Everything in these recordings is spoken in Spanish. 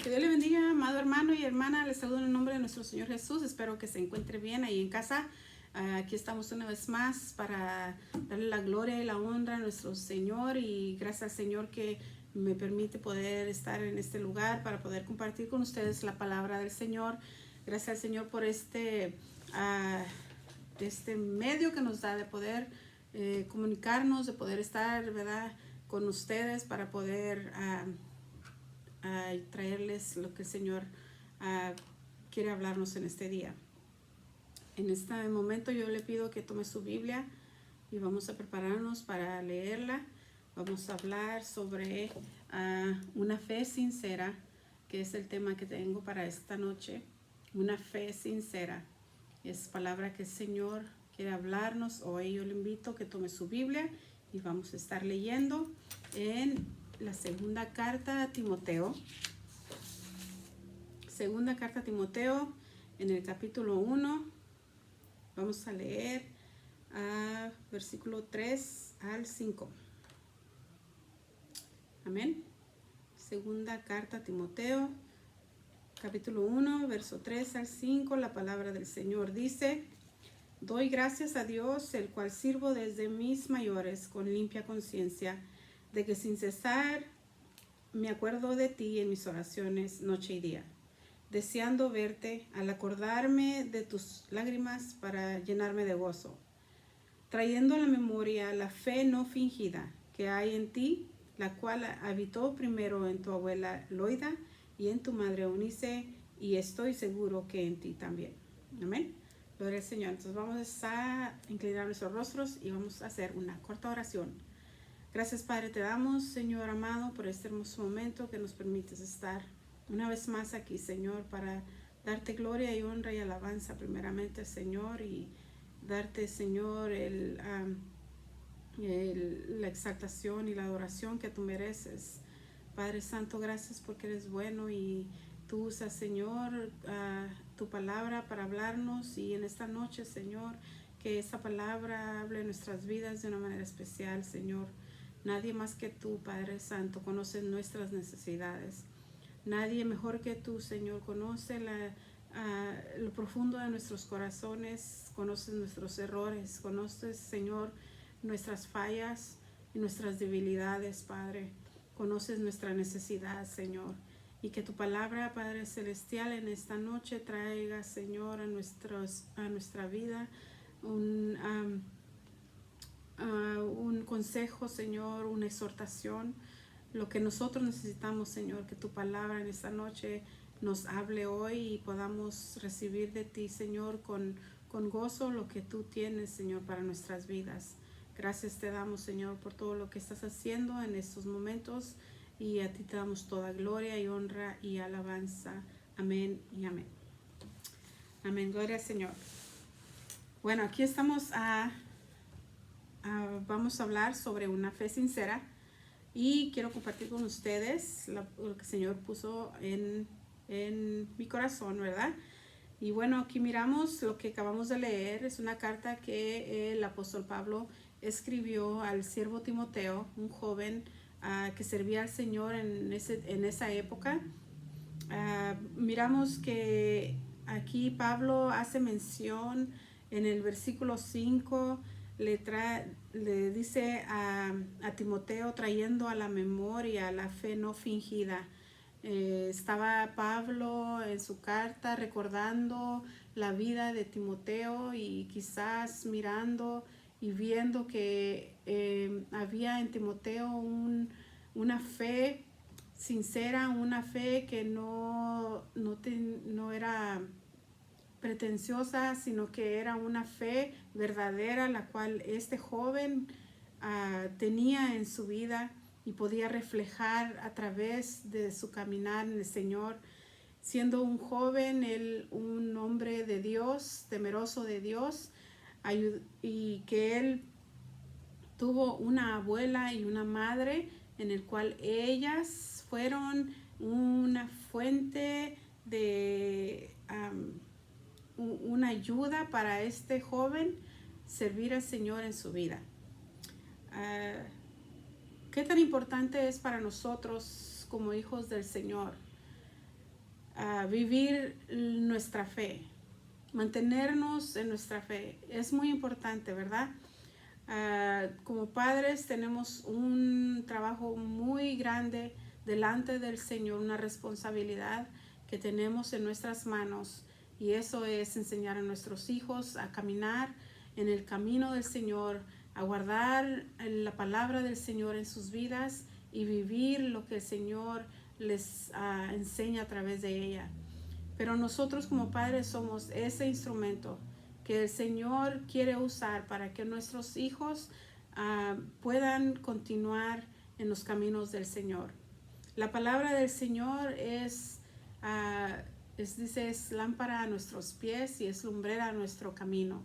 Que Dios le bendiga, amado hermano y hermana. Les saludo en el nombre de nuestro Señor Jesús. Espero que se encuentre bien ahí en casa. Aquí estamos una vez más para darle la gloria y la honra a nuestro Señor. Y gracias al Señor que me permite poder estar en este lugar para poder compartir con ustedes la palabra del Señor. Gracias al Señor por este medio que nos da de poder comunicarnos, de poder estar, ¿verdad?, con ustedes para poder traerles lo que el Señor quiere hablarnos en este día. En este momento yo le pido que tome su Biblia y vamos a prepararnos para leerla. Vamos a hablar sobre una fe sincera, que es el tema que tengo para esta noche. Una fe sincera. Es palabra que el Señor quiere hablarnos hoy. Yo le invito a que tome su Biblia y vamos a estar leyendo en la segunda carta a Timoteo. Segunda carta a Timoteo, en el capítulo 1. Vamos a leer versículo 3 al 5. Amén. Segunda carta a Timoteo, capítulo 1, verso 3 al 5. La palabra del Señor dice: Doy gracias a Dios, el cual sirvo desde mis mayores con limpia conciencia, de que sin cesar me acuerdo de ti en mis oraciones noche y día, deseando verte al acordarme de tus lágrimas para llenarme de gozo, trayendo a la memoria la fe no fingida que hay en ti, la cual habitó primero en tu abuela Loida y en tu madre Eunice, y estoy seguro que en ti también. Amén. Gloria al Señor. Entonces vamos a inclinar nuestros rostros y vamos a hacer una corta oración. Gracias, Padre, te damos, Señor amado, por este hermoso momento que nos permites estar una vez más aquí, Señor, para darte gloria y honra y alabanza primeramente, Señor, y darte, Señor, la exaltación y la adoración que tú mereces. Padre Santo, gracias porque eres bueno y tú usas, Señor, tu palabra para hablarnos, y en esta noche, Señor, que esa palabra hable en nuestras vidas de una manera especial, Señor. Nadie más que tú, Padre Santo, conoce nuestras necesidades. Nadie mejor que tú, Señor, conoce lo profundo de nuestros corazones, conoces nuestros errores, conoces, Señor, nuestras fallas y nuestras debilidades, Padre. Conoces nuestra necesidad, Señor. Y que tu palabra, Padre Celestial, en esta noche traiga, Señor, a nuestra vida un consejo, Señor, una exhortación, lo que nosotros necesitamos, Señor, que tu palabra en esta noche nos hable hoy y podamos recibir de ti, Señor, con gozo lo que tú tienes, Señor, para nuestras vidas. Gracias te damos, Señor, por todo lo que estás haciendo en estos momentos, y a ti te damos toda gloria y honra y alabanza. Amén y amén. Amén, gloria al Señor. Bueno, aquí estamos vamos a hablar sobre una fe sincera, y quiero compartir con ustedes lo que el Señor puso en mi corazón, ¿verdad? Y bueno, aquí miramos lo que acabamos de leer. Es una carta que el apóstol Pablo escribió al siervo Timoteo, un joven que servía al Señor en esa época. Miramos que aquí Pablo hace mención en el versículo 5, le dice a Timoteo, trayendo a la memoria la fe no fingida. Estaba Pablo en su carta recordando la vida de Timoteo, y quizás mirando y viendo que había en Timoteo una fe sincera, una fe que no era pretenciosa, sino que era una fe verdadera, la cual este joven tenía en su vida y podía reflejar a través de su caminar en el Señor. Siendo un joven, él un hombre de Dios, temeroso de Dios, y que él tuvo una abuela y una madre en el cual ellas fueron una fuente de una ayuda para este joven servir al Señor en su vida. ¿Qué tan importante es para nosotros como hijos del Señor vivir nuestra fe, mantenernos en nuestra fe. Es muy importante, ¿verdad? Como padres tenemos un trabajo muy grande delante del Señor, una responsabilidad que tenemos en nuestras manos, y eso es enseñar a nuestros hijos a caminar en el camino del Señor, a guardar la palabra del Señor en sus vidas y vivir lo que el Señor les enseña a través de ella. Pero nosotros como padres somos ese instrumento que el Señor quiere usar para que nuestros hijos puedan continuar en los caminos del Señor. La palabra del Señor dice, es lámpara a nuestros pies y es lumbrera a nuestro camino.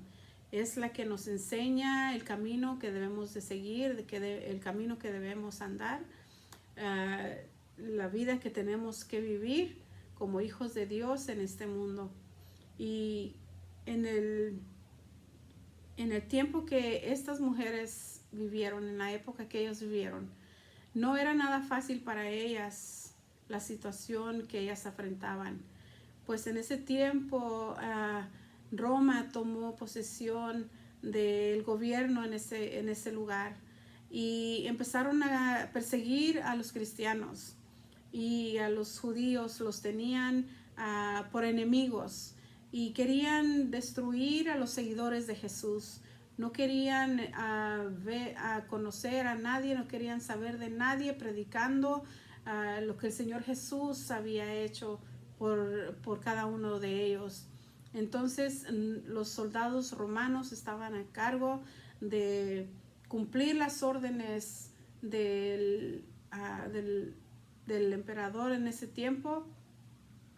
Es la que nos enseña el camino que debemos de seguir, el camino que debemos andar, la vida que tenemos que vivir como hijos de Dios en este mundo. Y en el tiempo que estas mujeres vivieron, en la época que ellos vivieron, no era nada fácil para ellas la situación que ellas enfrentaban. Pues en ese tiempo Roma tomó posesión del gobierno en ese lugar y empezaron a perseguir a los cristianos, y a los judíos los tenían por enemigos y querían destruir a los seguidores de Jesús. No querían conocer a nadie, no querían saber de nadie predicando lo que el Señor Jesús había hecho por cada uno de ellos. Entonces los soldados romanos estaban a cargo de cumplir las órdenes del emperador en ese tiempo,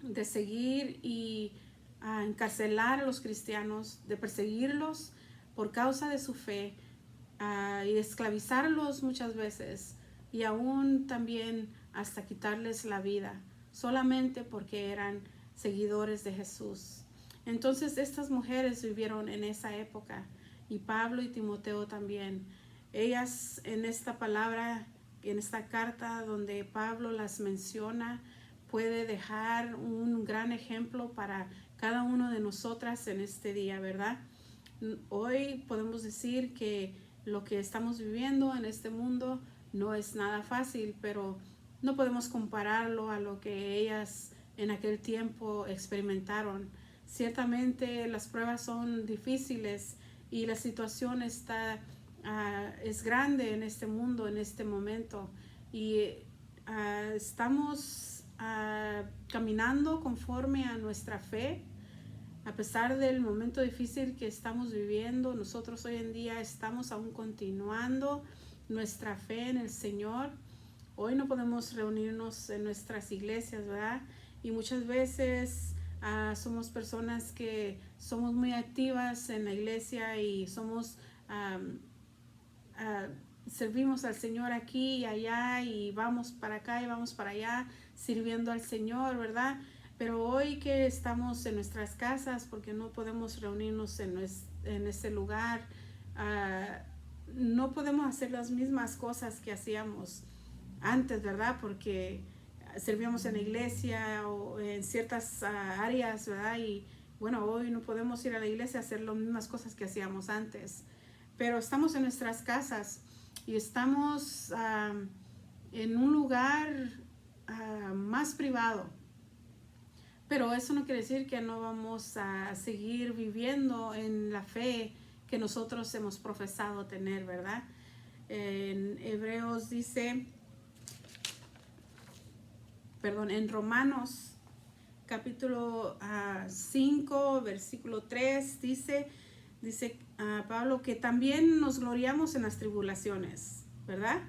de seguir y encarcelar a los cristianos, de perseguirlos por causa de su fe, y esclavizarlos muchas veces, y aún también hasta quitarles la vida, solamente porque eran seguidores de Jesús. Entonces estas mujeres vivieron en esa época, y Pablo y Timoteo también. Ellas en esta palabra, en esta carta donde Pablo las menciona, puede dejar un gran ejemplo para cada uno de nosotras en este día, ¿verdad? Hoy podemos decir que lo que estamos viviendo en este mundo no es nada fácil, pero no podemos compararlo a lo que ellas en aquel tiempo experimentaron. Ciertamente las pruebas son difíciles y la situación es grande en este mundo, en este momento, y estamos caminando conforme a nuestra fe. A pesar del momento difícil que estamos viviendo, nosotros hoy en día estamos aún continuando nuestra fe en el Señor. Hoy no podemos reunirnos en nuestras iglesias, ¿verdad? Y muchas veces somos personas que somos muy activas en la iglesia y servimos al Señor aquí y allá, y vamos para acá y vamos para allá sirviendo al Señor, ¿verdad? Pero hoy que estamos en nuestras casas, porque no podemos reunirnos en ese lugar, no podemos hacer las mismas cosas que hacíamos antes, ¿verdad? Porque servíamos en la iglesia o en ciertas áreas, ¿verdad? Y bueno, hoy no podemos ir a la iglesia a hacer las mismas cosas que hacíamos antes. Pero estamos en nuestras casas y estamos en un lugar más privado. Pero eso no quiere decir que no vamos a seguir viviendo en la fe que nosotros hemos profesado tener, ¿verdad? En Hebreos dice, en Romanos capítulo 5, versículo 3, dice Pablo que también nos gloriamos en las tribulaciones, ¿verdad?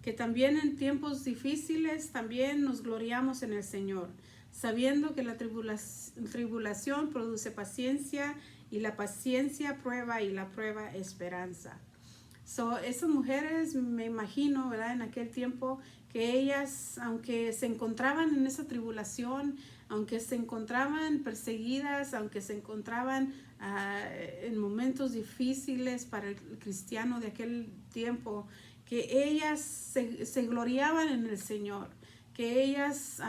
Que también en tiempos difíciles también nos gloriamos en el Señor, sabiendo que la tribulación produce paciencia, y la paciencia prueba, y la prueba esperanza. Esas mujeres, me imagino, ¿verdad? En aquel tiempo, que ellas, aunque se encontraban en esa tribulación, aunque se encontraban perseguidas, aunque se encontraban en momentos difíciles para el cristiano de aquel tiempo, que ellas se gloriaban en el Señor, que ellas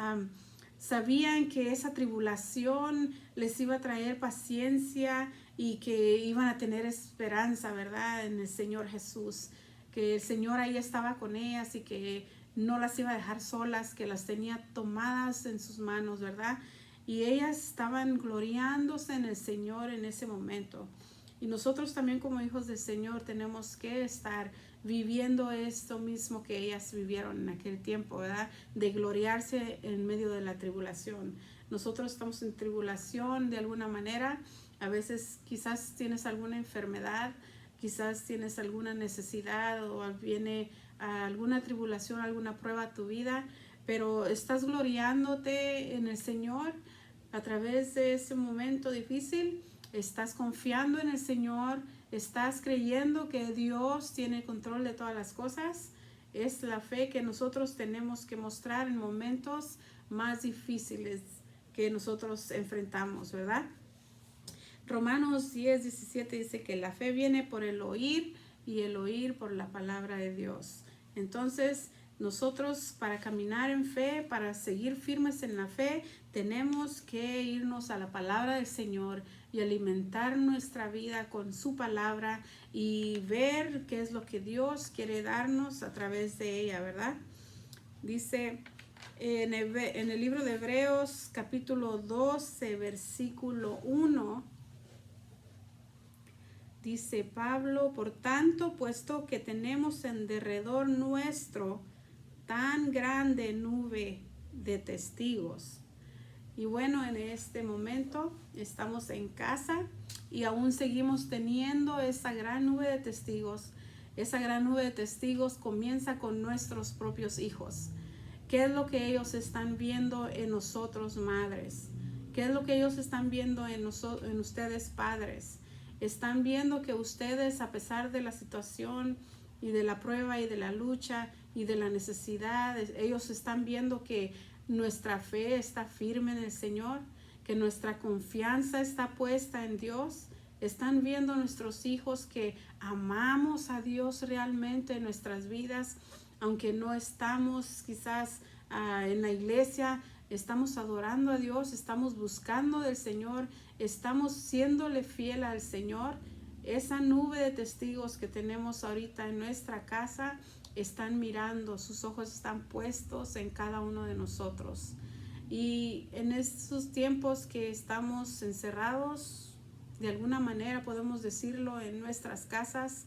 sabían que esa tribulación les iba a traer paciencia y que iban a tener esperanza, ¿verdad? En el Señor Jesús, que el Señor ahí estaba con ellas y que no las iba a dejar solas, que las tenía tomadas en sus manos, ¿verdad? Y ellas estaban gloriándose en el Señor en ese momento. Y nosotros también como hijos del Señor tenemos que estar viviendo esto mismo que ellas vivieron en aquel tiempo, ¿verdad? De gloriarse en medio de la tribulación. Nosotros estamos en tribulación de alguna manera. A veces quizás tienes alguna enfermedad, quizás tienes alguna necesidad o viene alguna tribulación, alguna prueba a tu vida, pero estás gloriándote en el Señor a través de ese momento difícil. Estás confiando en el Señor, estás creyendo que Dios tiene control de todas las cosas. Es la fe que nosotros tenemos que mostrar en momentos más difíciles que nosotros enfrentamos, ¿verdad? Romanos 10:17 dice que la fe viene por el oír y el oír por la palabra de Dios. Entonces, nosotros para caminar en fe, para seguir firmes en la fe, tenemos que irnos a la palabra del Señor y alimentar nuestra vida con su palabra y ver qué es lo que Dios quiere darnos a través de ella, ¿verdad? Dice en el libro de Hebreos capítulo 12, versículo 1, dice Pablo: por tanto, puesto que tenemos en derredor nuestro tan grande nube de testigos. Y bueno, en este momento estamos en casa y aún seguimos teniendo esa gran nube de testigos. Esa gran nube de testigos comienza con nuestros propios hijos. ¿Qué es lo que ellos están viendo en nosotros, madres? ¿Qué es lo que ellos están viendo en ustedes, padres? Están viendo que ustedes, a pesar de la situación y de la prueba y de la lucha y de la necesidad, ellos están viendo que nuestra fe está firme en el Señor, que nuestra confianza está puesta en Dios. Están viendo nuestros hijos que amamos a Dios realmente en nuestras vidas, aunque no estamos quizás en la iglesia, estamos adorando a Dios, estamos buscando del Señor, estamos siéndole fiel al Señor. Esa nube de testigos que tenemos ahorita en nuestra casa están mirando, sus ojos están puestos en cada uno de nosotros. Y en estos tiempos que estamos encerrados, de alguna manera podemos decirlo, en nuestras casas,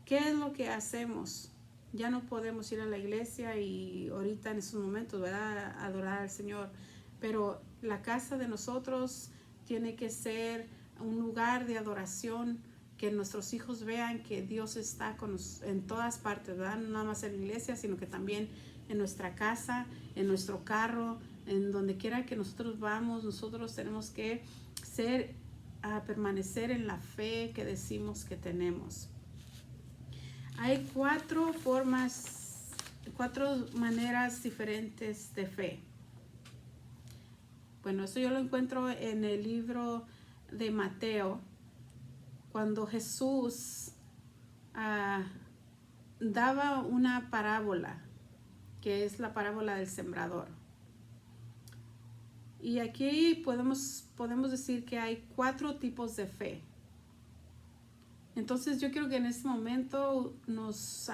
¿qué es lo que hacemos? Ya no podemos ir a la iglesia y ahorita en esos momentos, ¿verdad?, adorar al Señor. Pero la casa de nosotros tiene que ser un lugar de adoración, que nuestros hijos vean que Dios está con nosotros en todas partes, ¿verdad? No nada más en la iglesia, sino que también en nuestra casa, en nuestro carro, en donde quiera que nosotros vamos. Nosotros tenemos que permanecer en la fe que decimos que tenemos. Hay cuatro maneras diferentes de fe. Bueno, eso yo lo encuentro en el libro de Mateo, cuando Jesús daba una parábola, que es la parábola del sembrador. Y aquí podemos decir que hay 4 tipos de fe. Entonces yo quiero que en este momento nos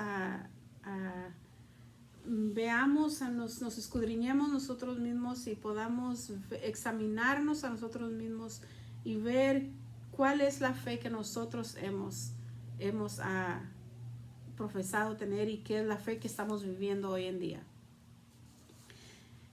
veamos, nos escudriñemos nosotros mismos y podamos examinarnos a nosotros mismos y ver cuál es la fe que nosotros hemos profesado tener y qué es la fe que estamos viviendo hoy en día.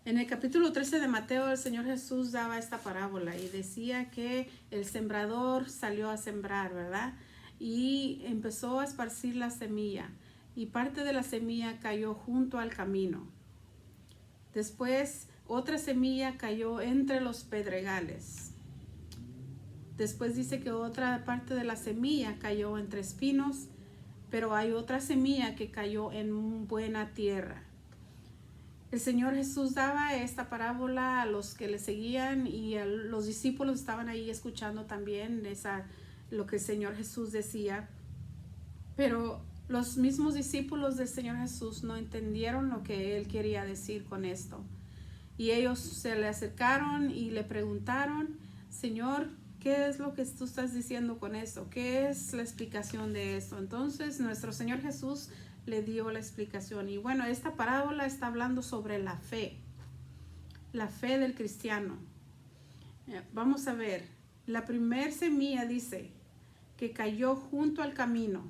En el capítulo 13 de Mateo, el Señor Jesús daba esta parábola y decía que el sembrador salió a sembrar, ¿verdad? Y empezó a esparcir la semilla, y parte de la semilla cayó junto al camino. Después, otra semilla cayó entre los pedregales. Después dice que otra parte de la semilla cayó entre espinos, pero hay otra semilla que cayó en buena tierra. El Señor Jesús daba esta parábola a los que le seguían, y los discípulos estaban ahí escuchando también lo que el Señor Jesús decía. Pero los mismos discípulos del Señor Jesús no entendieron lo que Él quería decir con esto. Y ellos se le acercaron y le preguntaron, Señor, ¿qué es lo que tú estás diciendo con eso? ¿Qué es la explicación de eso? Entonces nuestro Señor Jesús le dio la explicación. Y bueno, esta parábola está hablando sobre la fe del cristiano. Vamos a ver, la primer semilla dice que cayó junto al camino.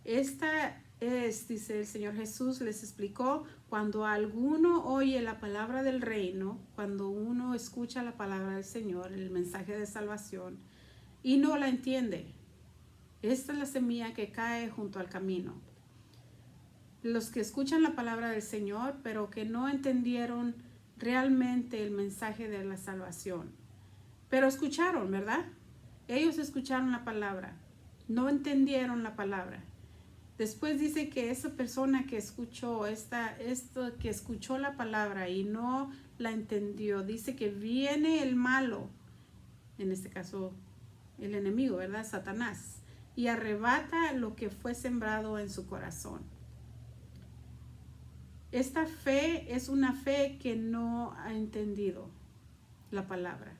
Esta es, dice el Señor Jesús, les explicó, cuando alguno oye la palabra del reino, cuando uno escucha la palabra del Señor, el mensaje de salvación, y no la entiende. Esta es la semilla que cae junto al camino. Los que escuchan la palabra del Señor, pero que no entendieron realmente el mensaje de la salvación. Pero escucharon, ¿verdad? Ellos escucharon la palabra, no entendieron la palabra. Después dice que esa persona que escuchó que escuchó la palabra y no la entendió, dice que viene el malo, en este caso el enemigo, ¿verdad? Satanás, y arrebata lo que fue sembrado en su corazón. Esta fe es una fe que no ha entendido la palabra.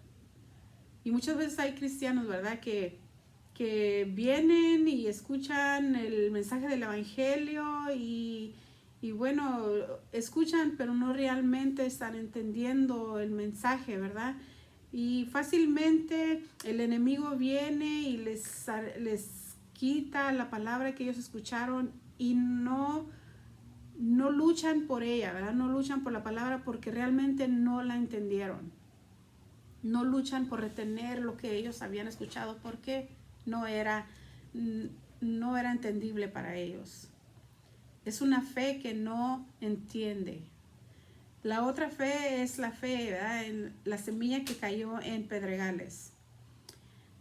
Y muchas veces hay cristianos, ¿verdad? Que vienen y escuchan el mensaje del evangelio y bueno, escuchan, pero no realmente están entendiendo el mensaje, ¿verdad? Y fácilmente el enemigo viene y les quita la palabra que ellos escucharon y no luchan por ella, ¿verdad? No luchan por la palabra porque realmente no la entendieron. No luchan por retener lo que ellos habían escuchado porque no era entendible para ellos. Es una fe que no entiende. La otra fe es la fe, ¿verdad? En la semilla que cayó en pedregales.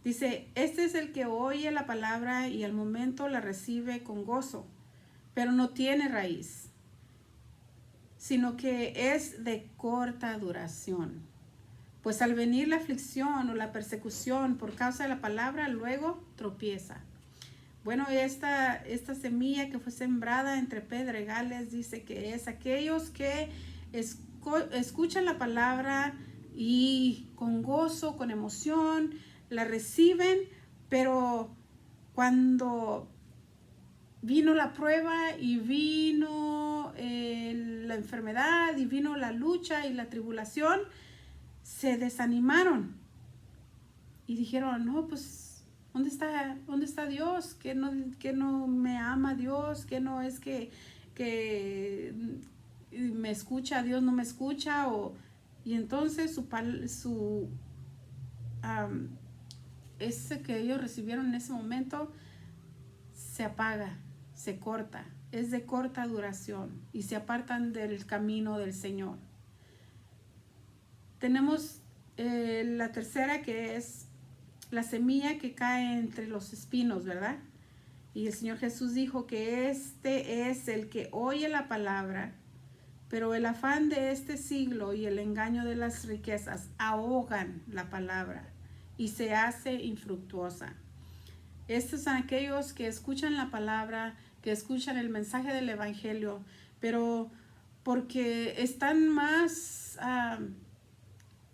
Dice, este es el que oye la palabra y al momento la recibe con gozo, pero no tiene raíz, sino que es de corta duración. Pues al venir la aflicción o la persecución por causa de la palabra, luego tropieza. Bueno, esta semilla que fue sembrada entre pedregales dice que es aquellos que escuchan la palabra y con gozo, con emoción, la reciben, pero cuando vino la prueba y vino la enfermedad y vino la lucha y la tribulación, se desanimaron y dijeron, no, pues, ¿dónde está Dios? ¿Que no me ama Dios? ¿Que no es que me escucha, Dios no me escucha? Y entonces ese que ellos recibieron en ese momento se apaga, se corta, es de corta duración y se apartan del camino del Señor. Tenemos la tercera, que es la semilla que cae entre los espinos, ¿verdad? Y el Señor Jesús dijo que este es el que oye la palabra, pero el afán de este siglo y el engaño de las riquezas ahogan la palabra y se hace infructuosa. Estos son aquellos que escuchan la palabra, que escuchan el mensaje del evangelio, pero porque están más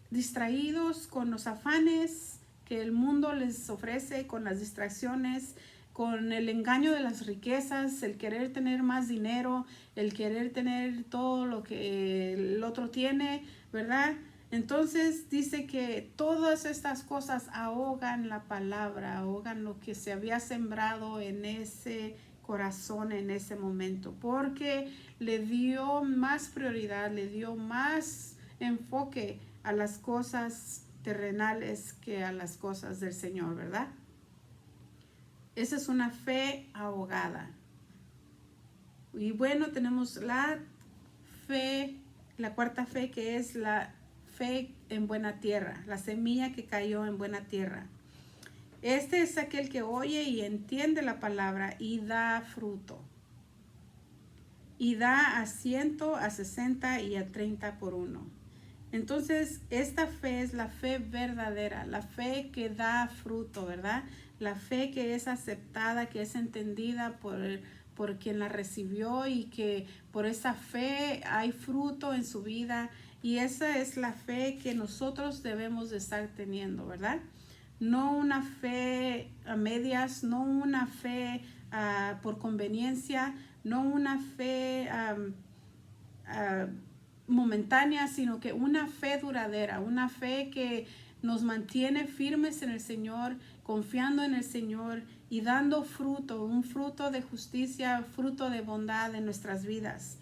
distraídos con los afanes que el mundo les ofrece, con las distracciones, con el engaño de las riquezas, el querer tener más dinero, el querer tener todo lo que el otro tiene, ¿verdad? Entonces dice que todas estas cosas ahogan la palabra, ahogan lo que se había sembrado en ese corazón en ese momento, porque le dio más prioridad, le dio más enfoque a las cosas terrenales que a las cosas del Señor, ¿verdad? Esa es una fe ahogada. Y bueno, tenemos la fe, la cuarta fe, que es la fe en buena tierra, la semilla que cayó en buena tierra. Este es aquel que oye y entiende la palabra y da fruto. Y da a 100, a 60 y a 30 por uno. Entonces, esta fe es la fe verdadera, la fe que da fruto, ¿verdad? La fe que es aceptada, que es entendida por quien la recibió y que por esa fe hay fruto en su vida. Y esa es la fe que nosotros debemos de estar teniendo, ¿verdad? No una fe a medias, no una fe por conveniencia, no una fe momentánea, sino que una fe duradera, una fe que nos mantiene firmes en el Señor, confiando en el Señor y dando fruto, un fruto de justicia, fruto de bondad en nuestras vidas.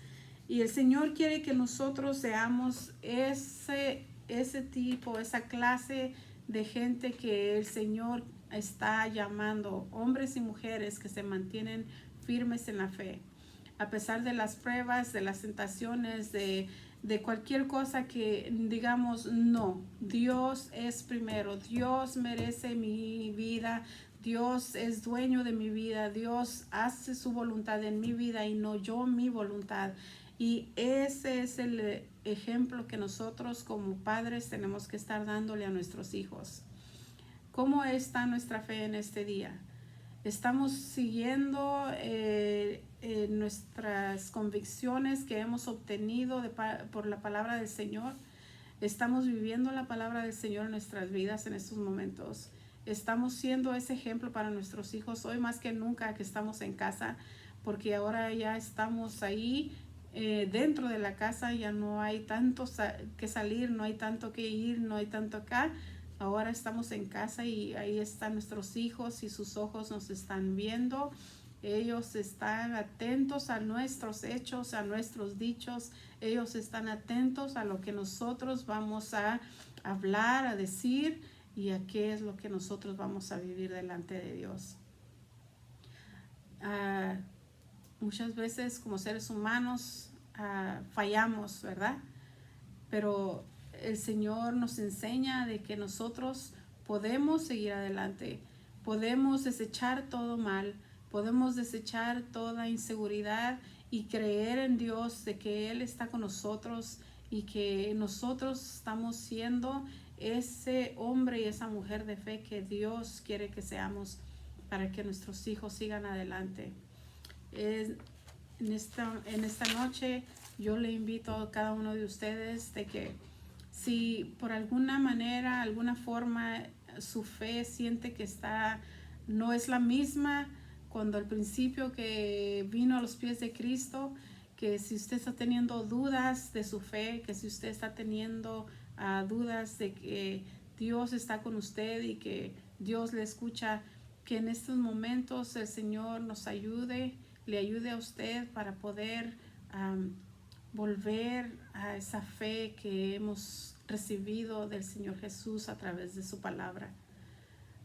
Y el Señor quiere que nosotros seamos ese tipo, esa clase de gente que el Señor está llamando, hombres y mujeres que se mantienen firmes en la fe. A pesar de las pruebas, de las tentaciones, de cualquier cosa que digamos, no, Dios es primero, Dios merece mi vida, Dios es dueño de mi vida, Dios hace su voluntad en mi vida y no yo mi voluntad. Y ese es el ejemplo que nosotros como padres tenemos que estar dándole a nuestros hijos. ¿Cómo está nuestra fe en este día? ¿Estamos siguiendo nuestras convicciones que hemos obtenido por la palabra del Señor? ¿Estamos viviendo la palabra del Señor en nuestras vidas en estos momentos? ¿Estamos siendo ese ejemplo para nuestros hijos hoy más que nunca que estamos en casa? Porque ahora ya estamos ahí dentro de la casa, ya no hay tanto que salir, no hay tanto que ir, no hay tanto acá. Ahora estamos en casa y ahí están nuestros hijos y sus ojos nos están viendo. Ellos están atentos a nuestros hechos, a nuestros dichos. Ellos están atentos a lo que nosotros vamos a hablar, a decir y a qué es lo que nosotros vamos a vivir delante de Dios. Muchas veces como seres humanos fallamos, ¿verdad? Pero el Señor nos enseña de que nosotros podemos seguir adelante, podemos desechar todo mal, podemos desechar toda inseguridad y creer en Dios de que Él está con nosotros y que nosotros estamos siendo ese hombre y esa mujer de fe que Dios quiere que seamos para que nuestros hijos sigan adelante. En esta noche yo le invito a cada uno de ustedes de que si por alguna manera, alguna forma su fe siente que no es la misma cuando al principio que vino a los pies de Cristo, que si usted está teniendo dudas de su fe, que si usted está teniendo dudas de que Dios está con usted y que Dios le escucha, que en estos momentos el Señor nos ayude, le ayude a usted para poder volver a esa fe que hemos recibido del Señor Jesús a través de su palabra.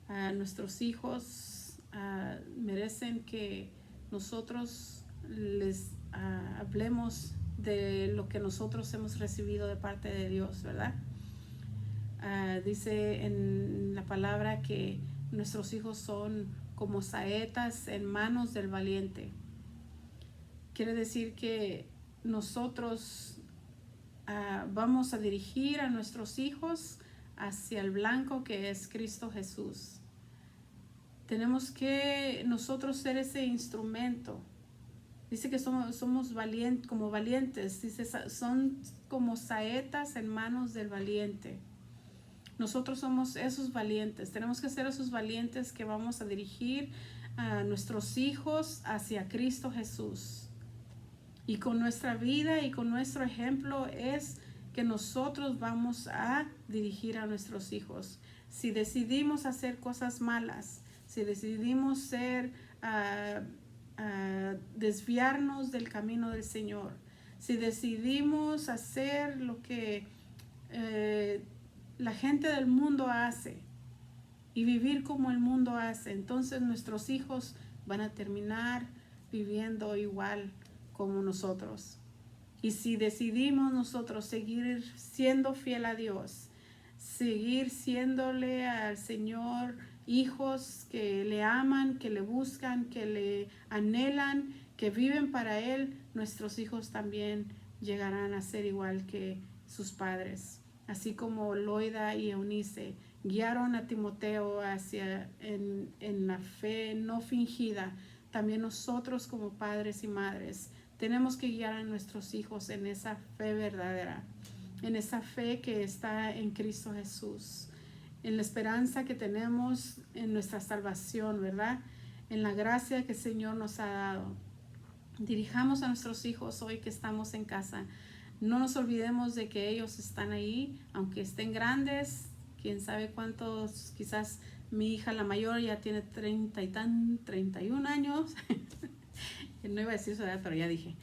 Nuestros hijos merecen que nosotros les hablemos de lo que nosotros hemos recibido de parte de Dios, ¿verdad? Dice en la palabra que nuestros hijos son como saetas en manos del valiente. Quiere decir que nosotros vamos a dirigir a nuestros hijos hacia el blanco que es Cristo Jesús. Tenemos que nosotros ser ese instrumento. Dice que somos como valientes. Dice, son como saetas en manos del valiente. Nosotros somos esos valientes. Tenemos que ser esos valientes que vamos a dirigir a nuestros hijos hacia Cristo Jesús. Y con nuestra vida y con nuestro ejemplo es que nosotros vamos a dirigir a nuestros hijos. Si decidimos hacer cosas malas, si decidimos desviarnos del camino del Señor, si decidimos hacer lo que la gente del mundo hace y vivir como el mundo hace, entonces nuestros hijos van a terminar viviendo igual como nosotros. Y si decidimos nosotros seguir siendo fiel a Dios, seguir siéndole al Señor hijos que le aman, que le buscan, que le anhelan, que viven para Él, nuestros hijos también llegarán a ser igual que sus padres. Así como Loida y Eunice guiaron a Timoteo en la fe no fingida también nosotros como padres y madres tenemos que guiar a nuestros hijos en esa fe verdadera, en esa fe que está en Cristo Jesús, en la esperanza que tenemos en nuestra salvación, ¿verdad? En la gracia que el Señor nos ha dado. Dirijamos a nuestros hijos hoy que estamos en casa. No nos olvidemos de que ellos están ahí, aunque estén grandes, quién sabe cuántos, quizás mi hija la mayor ya tiene 31 años. No iba a decir su edad, pero ya dije.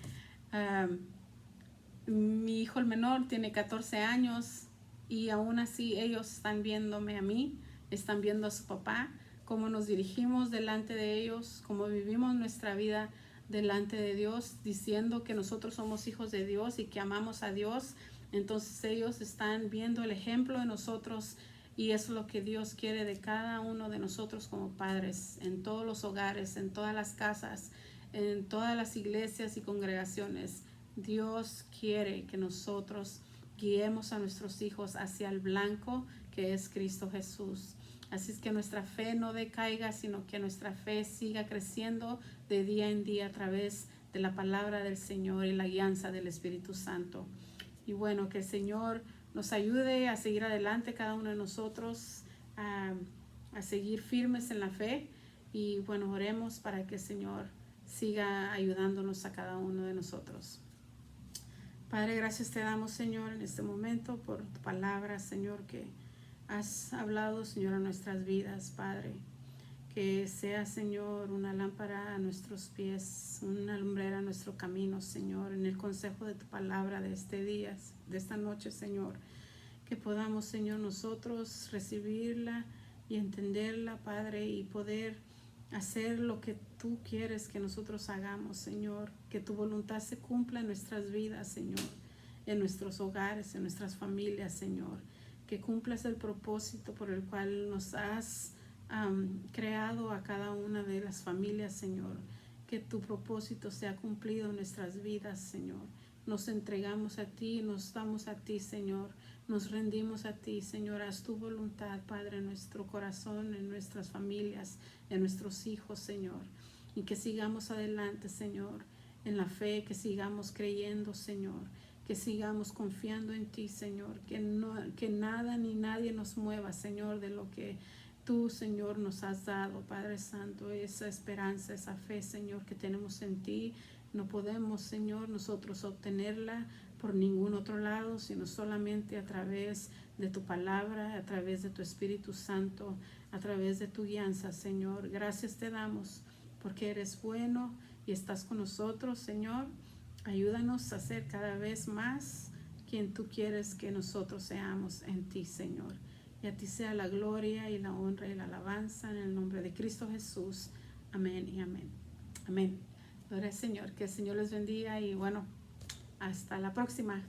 Mi hijo el menor tiene 14 años y aún así ellos están viéndome a mí, están viendo a su papá, cómo nos dirigimos delante de ellos, cómo vivimos nuestra vida delante de Dios, diciendo que nosotros somos hijos de Dios y que amamos a Dios. Entonces ellos están viendo el ejemplo de nosotros y eso es lo que Dios quiere de cada uno de nosotros como padres, en todos los hogares, en todas las casas, en todas las iglesias y congregaciones. Dios quiere que nosotros guiemos a nuestros hijos hacia el blanco que es Cristo Jesús. Así es que nuestra fe no decaiga, sino que nuestra fe siga creciendo de día en día a través de la palabra del Señor y la guianza del Espíritu Santo. Y bueno, que el Señor nos ayude a seguir adelante cada uno de nosotros, a seguir firmes en la fe. Y bueno, oremos para que el Señor siga ayudándonos a cada uno de nosotros. Padre, gracias te damos, Señor, en este momento por tu palabra, Señor, que has hablado, Señor, a nuestras vidas, Padre. Que sea, Señor, una lámpara a nuestros pies, una lumbrera a nuestro camino, Señor, en el consejo de tu palabra de este día, de esta noche, Señor. Que podamos, Señor, nosotros recibirla y entenderla, Padre, y poder hacer lo que tú quieres que nosotros hagamos, Señor. Que tu voluntad se cumpla en nuestras vidas, Señor, en nuestros hogares, en nuestras familias, Señor. Que cumplas el propósito por el cual nos has creado a cada una de las familias, Señor. Que tu propósito sea cumplido en nuestras vidas, Señor. Nos entregamos a ti, nos damos a ti, Señor. Nos rendimos a ti, Señor. Haz tu voluntad, Padre, en nuestro corazón, en nuestras familias, en nuestros hijos, Señor. Y que sigamos adelante, Señor, en la fe, que sigamos creyendo, Señor. Que sigamos confiando en ti, Señor. Que nada ni nadie nos mueva, Señor, de lo que tú, Señor, nos has dado, Padre Santo. Esa esperanza, esa fe, Señor, que tenemos en ti. No podemos, Señor, nosotros obtenerla por ningún otro lado, sino solamente a través de tu palabra, a través de tu Espíritu Santo, a través de tu guianza, Señor. Gracias te damos porque eres bueno y estás con nosotros, Señor. Ayúdanos a ser cada vez más quien tú quieres que nosotros seamos en ti, Señor. Y a ti sea la gloria y la honra y la alabanza en el nombre de Cristo Jesús. Amén y amén. Amén. Gloria al Señor. Que el Señor les bendiga y bueno, hasta la próxima.